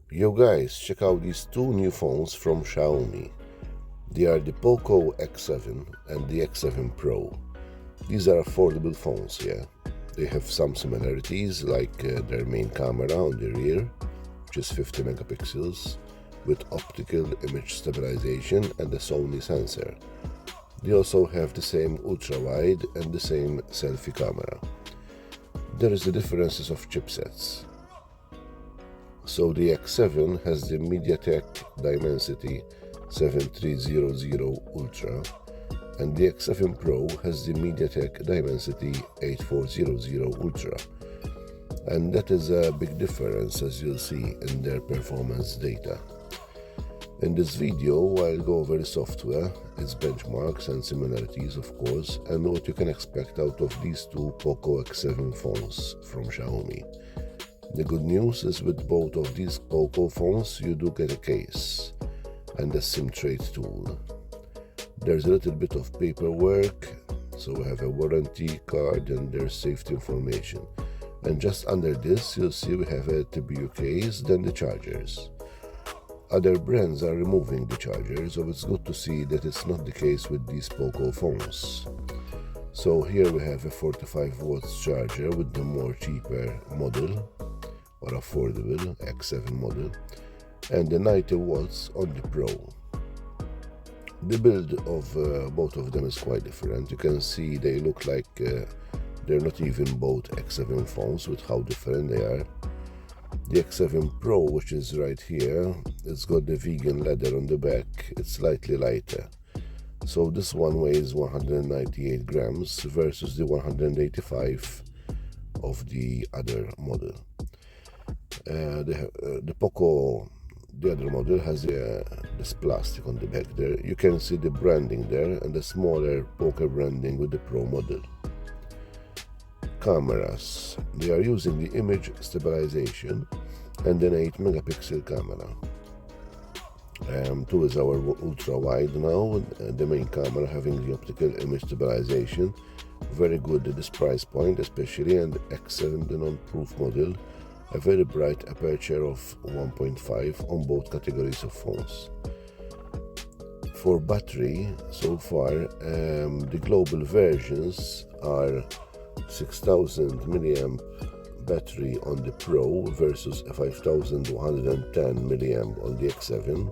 Yo guys, check out these two new phones from Xiaomi. They are the Poco X7 and the X7 Pro. These are affordable phones, yeah. They have some similarities like their main camera on the rear, which is 50 megapixels, with optical image stabilization and a Sony sensor. They also have the same ultra-wide and the same selfie camera. There is the differences of chipsets. So the X7 has the MediaTek Dimensity 7300 Ultra, and the X7 Pro has the MediaTek Dimensity 8400 Ultra. And that is a big difference, as you'll see in their performance data. In this video, I'll go over the software, its benchmarks and similarities of course, and what you can expect out of these two Poco X7 phones from Xiaomi. The good news is with both of these Poco phones you do get a case and a SIM trade tool. There's a little bit of paperwork, so we have a warranty card and there's safety information. And just under this you'll see we have a TPU case, then the chargers. Other brands are removing the chargers, so it's good to see that it's not the case with these Poco phones. So here we have a 45 watts charger with the more cheaper model or affordable X7 model, and the 90 watts on the Pro. The build of both of them is quite different. You can see they look like they're not even both X7 phones with how different they are. The X7 Pro, which is right here, it's got the vegan leather on the back, it's slightly lighter. So this one weighs 198 grams versus the 185 of the other model. The Poco, the other model, has this plastic on the back there. You can see the branding there and the smaller Poco branding with the Pro model. Cameras. They are using the image stabilization and an 8 megapixel camera. 2 is our ultra wide now, the main camera having the optical image stabilization. Very good at this price point especially, and X7, the non-proof model, a very bright aperture of 1.5 on both categories of phones. For battery, so far the global versions are 6000 milliamp battery on the Pro versus a 5110 milliamp on the X7,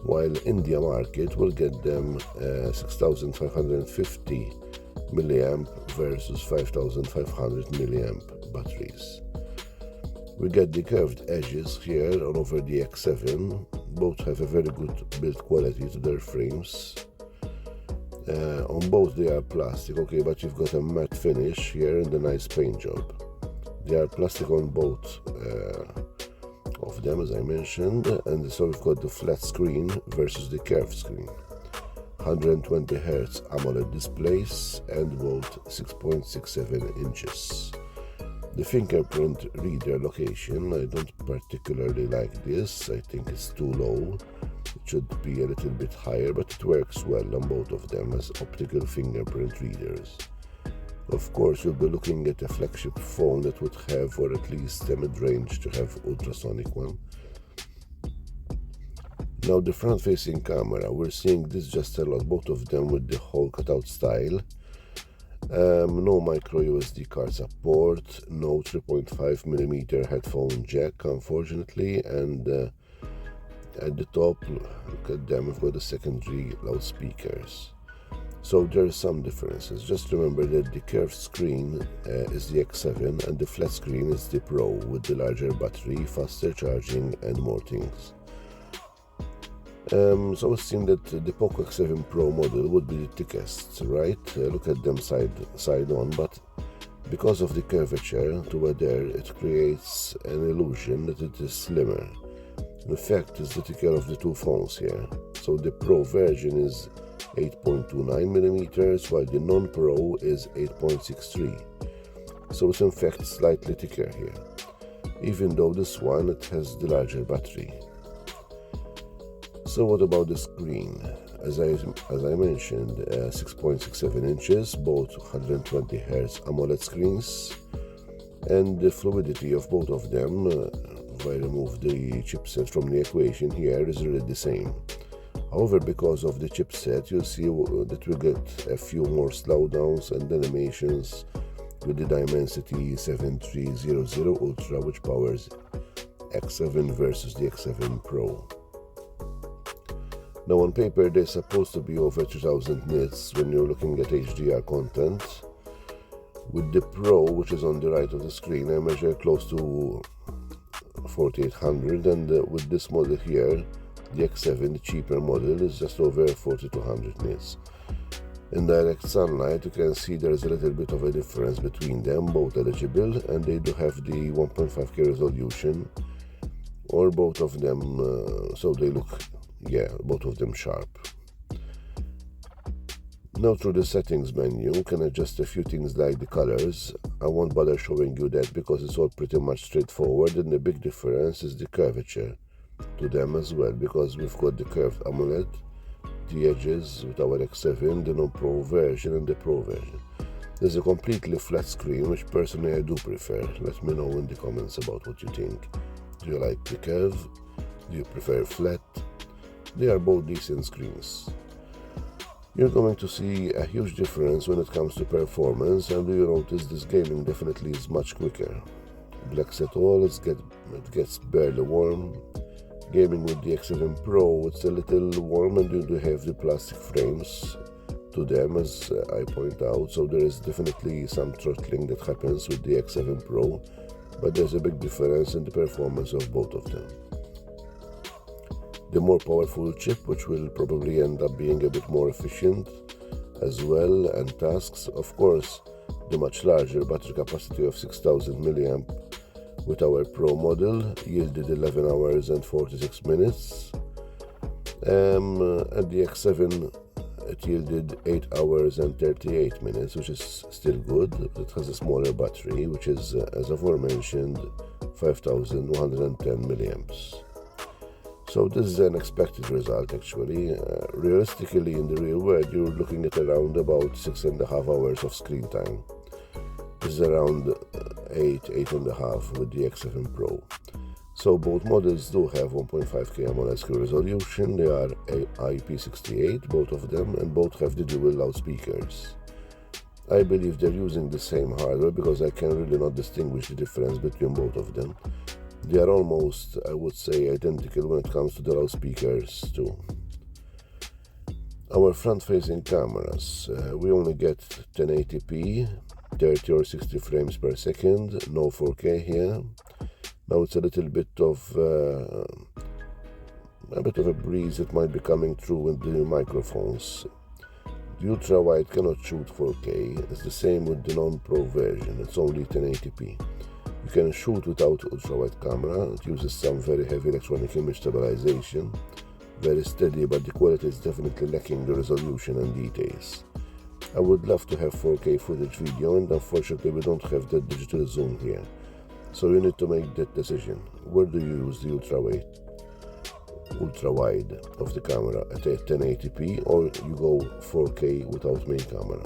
while India market will get them 6550 milliamp versus 5500 milliamp batteries. We get the curved edges here all over the X7. Both have a very good build quality to their frames. On both they are plastic, okay, but you've got a matte finish here and a nice paint job. They are plastic on both of them, as I mentioned, and so we've got the flat screen versus the curved screen. 120 Hz AMOLED displays and both 6.67 inches. The fingerprint reader location, I don't particularly like this. I think it's too low. It should be a little bit higher, but it works well on both of them as optical fingerprint readers. Of course, you'll be looking at a flagship phone that would have, or at least a mid-range to have, ultrasonic one. Now the front-facing camera, we're seeing this just a lot, both of them with the whole cutout style. No micro USB card support, no 3.5mm headphone jack unfortunately, and at the top, look at them, we've got the secondary loudspeakers. So there are some differences. Just remember that the curved screen is the X7 and the flat screen is the Pro with the larger battery, faster charging and more things. So it seems that the Poco X7 Pro model would be the thickest, right? Look at them side on, but because of the curvature toward there, it creates an illusion that it is slimmer. In fact, it's the thicker of the two phones here. So the Pro version is 8.29mm, while the non-Pro is 8.63. So it's in fact slightly thicker here, even though this one, it has the larger battery. So what about the screen? As I mentioned, 6.67 inches, both 120 Hz AMOLED screens, and the fluidity of both of them I remove the chipset from the equation here, is really the same. However, because of the chipset, you'll see that we get a few more slowdowns and animations with the Dimensity 7300 Ultra, which powers X7 versus the X7 Pro. Now on paper they're supposed to be over 2000 nits when you're looking at HDR content. With the Pro, which is on the right of the screen, I measure close to 4800, and with this model here, the X7, the cheaper model, is just over 4200 nits. In direct sunlight you can see there is a little bit of a difference between them, both eligible, and they do have the 1.5K resolution, or both of them, so they look, yeah, both of them sharp. Now through the settings menu you can adjust a few things like the colors. I won't bother showing you that because it's all pretty much straightforward, and the big difference is the curvature to them as well, because we've got the curved AMOLED, the edges with our X7, the non-Pro version and the Pro version. There's a completely flat screen, which personally I do prefer. Let me know in the comments about what you think. Do you like the curve? Do you prefer flat? They are both decent screens. You're going to see a huge difference when it comes to performance, and do you notice this gaming definitely is much quicker. Blacks at all, it gets barely warm. Gaming with the X7 Pro, it's a little warm, and you do have the plastic frames to them, as I point out, so there is definitely some throttling that happens with the X7 Pro, but there's a big difference in the performance of both of them. The more powerful chip, which will probably end up being a bit more efficient as well, and tasks, of course, the much larger battery capacity of 6000 mAh with our Pro model yielded 11 hours and 46 minutes, and the X7, it yielded 8 hours and 38 minutes, which is still good. It has a smaller battery, which is, as I've mentioned, 5110 milliamps. So this is an expected result actually. Realistically, in the real world, you're looking at around about 6.5 hours of screen time. This is around 8.5 with the X7 Pro. So both models do have 1.5K AMOLED screen resolution. They are IP68, both of them, and both have the dual loudspeakers. I believe they're using the same hardware because I can really not distinguish the difference between both of them. They are almost, I would say, identical when it comes to the loudspeakers too. Our front-facing cameras, we only get 1080p, 30 or 60 frames per second, no 4K here. Now it's a little bit of a breeze that might be coming through with the microphones. The ultra-wide cannot shoot 4K. It's the same with the non-Pro version, it's only 1080p. You can shoot without ultra-wide camera. It uses some very heavy electronic image stabilization. Very steady, but the quality is definitely lacking the resolution and details. I would love to have 4K footage video, and unfortunately we don't have the digital zoom here. So you need to make that decision. Where do you use the ultra-wide of the camera, at 1080p, or you go 4K without main camera?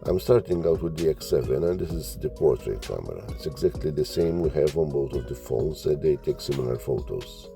I'm starting out with the X7, and this is the portrait camera. It's exactly the same we have on both of the phones, and they take similar photos.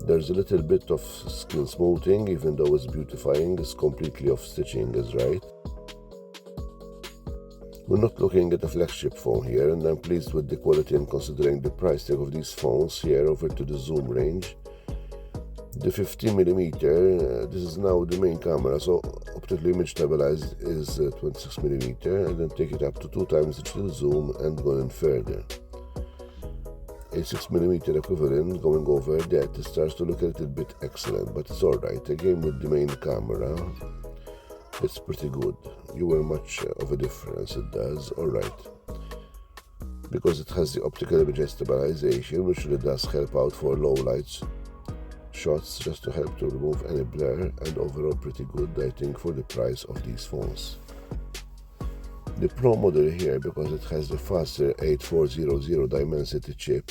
There's a little bit of skin smoothing, even though it's beautifying, it's completely off stitching is right. We're not looking at a flagship phone here, and I'm pleased with the quality, and considering the price tag of these phones here over to the zoom range. The 50mm, this is now the main camera, so optically image stabilized is 26mm, and then take it up to 2 times digital zoom and going further. A 6mm equivalent, going over that, it starts to look a little bit excellent, but it's alright. Again, with the main camera, it's pretty good. You wear much of a difference, it does, alright. Because it has the optical image stabilization, which really does help out for low lights shots, just to help to remove any blur, and overall pretty good, I think, for the price of these phones. The Pro model here, because it has the faster 8400 Dimensity chip,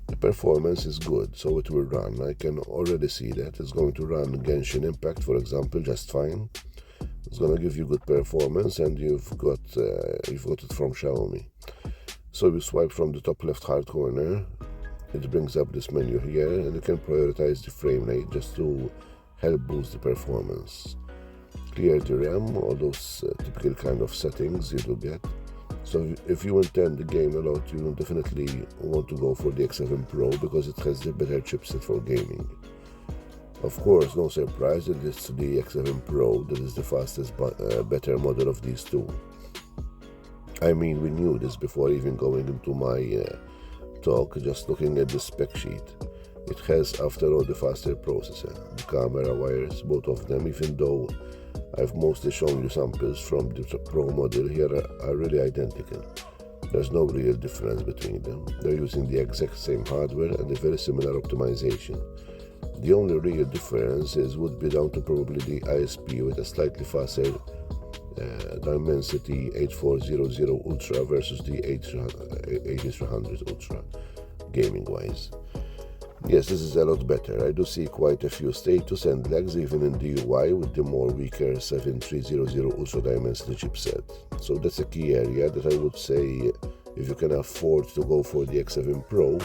the performance is good, so it will run. I can already see that it's going to run Genshin Impact, for example, just fine. It's going to give you good performance, and you've got it from Xiaomi. So you swipe from the top left hard corner, it brings up this menu here, and you can prioritize the frame rate just to help boost the performance. Clear the RAM, all those typical kind of settings you do get. So if you intend the game a lot, you definitely want to go for the X7 Pro because it has the better chipset for gaming. Of course, no surprise that it's the X7 Pro that is the fastest better model of these two. I mean, we knew this before even going into my talk, just looking at the spec sheet. It has, after all, the faster processor, the camera wires, both of them, even though I've mostly shown you samples from the Pro model here are really identical. There's no real difference between them. They're using the exact same hardware and a very similar optimization. The only real difference would be down to probably the ISP with a slightly faster Dimensity 8400 Ultra versus the 8300 Ultra, gaming-wise. Yes, this is a lot better. I do see quite a few status and lags even in the UI with the more weaker 7300 Ultra Dimensity chipset. So that's a key area that I would say if you can afford to go for the X7 Pro,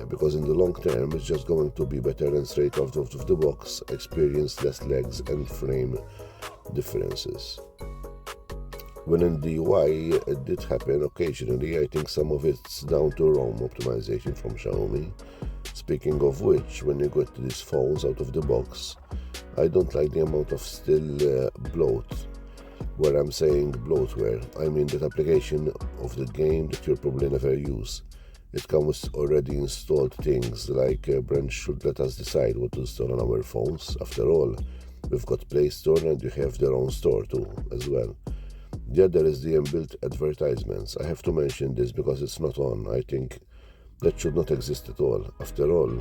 because in the long term it's just going to be better and straight out of the box, experience less lags and frame differences. When in the UI it did happen occasionally. I think some of it's down to ROM optimization from Xiaomi. Speaking of which, when you get these phones out of the box, I don't like the amount of still bloat. Where I'm saying bloatware, I mean that application of the game that you'll probably never use. It comes already installed things like Brand should let us decide what to install on our phones. After all, we've got Play Store and you have their own store too, as well. The other is the inbuilt advertisements. I have to mention this because it's not on. I think that should not exist at all. After all,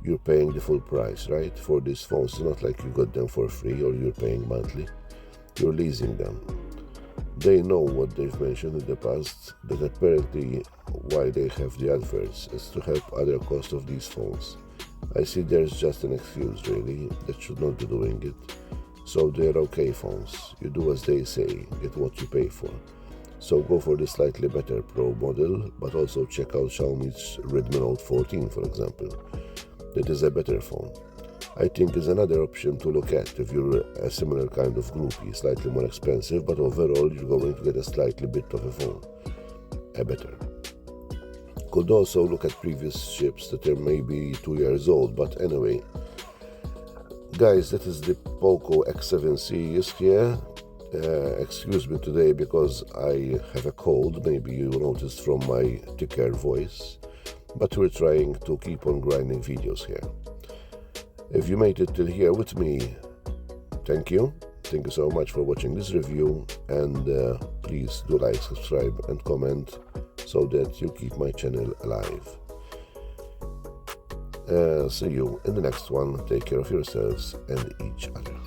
you're paying the full price, right? For these phones, it's not like you got them for free or you're paying monthly. You're leasing them. They know what they've mentioned in the past, that apparently why they have the adverts is to help other costs of these phones. I see there's just an excuse really, that should not be doing it. So they're okay phones. You do as they say, get what you pay for. So go for the slightly better Pro model, but also check out Xiaomi's Redmi Note 14, for example. That is a better phone. I think is another option to look at if you're a similar kind of groupie, slightly more expensive, but overall you're going to get a slightly bit of a phone, a better. Could also look at previous chips that are maybe 2 years old, but anyway. Guys, that is the Poco X7 series here. Excuse me today because I have a cold, maybe you noticed from my thicker voice, but we're trying to keep on grinding videos here. If you made it till here with me, thank you. Thank you so much for watching this review, and please do like, subscribe and comment so that you keep my channel alive. See you in the next one. Take care of yourselves and each other.